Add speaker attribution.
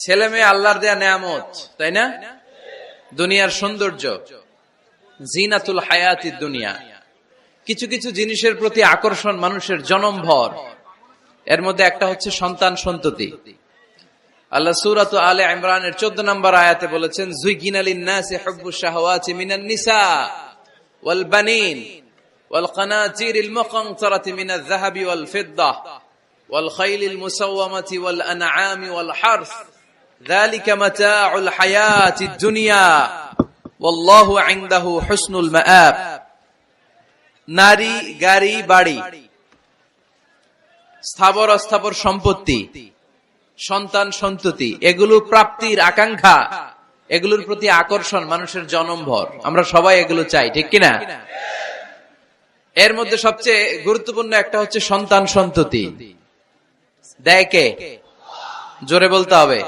Speaker 1: ছেলে মেয়ে আল্লাহর দেয়া নেয়ামত, তাই না? দুনিয়ার সৌন্দর্য, জিনাতুল হায়াতিদ দুনিয়া। কিছু কিছু জিনিসের প্রতি আকর্ষণ মানুষের জনমভর। এর মধ্যে একটা হচ্ছে সন্তান সন্ততি। আল্লাহ সূরাত আলে ইমরানের 14 নম্বর আয়াতে বলেছেন, যুইগিনা লিন-নাসি হুব্বুশ শাহাওয়াতি মিনান নিসা ওয়াল বানিন ওয়াল কানাতিরিল মুকানতারাতি মিনাজ যাহাবি ওয়াল ফিদ্দাহ ওয়াল খাইলিল মুসাওয়ামাতি ওয়াল আনআমি ওয়াল হারস যালিকা মাতাউল হায়াতিদ দুনিয়া ওয়াল্লাহু ইনদাহু হুসনুল মাআব। নারী, গাড়ি, বাড়ি, স্থাবর অস্থাবর সম্পত্তি, সন্তান সন্ততি, এগুলো প্রাপ্তির আকাঙ্ক্ষা, এগুলোর প্রতি আকর্ষণ মানুষের জনমভর। আমরা সবাই এগুলো চাই, ঠিক কিনা? এর মধ্যে সবচেয়ে গুরুত্বপূর্ণ একটা হচ্ছে সন্তান সন্ততি। দেয় কে? জোরে বলতে হবে।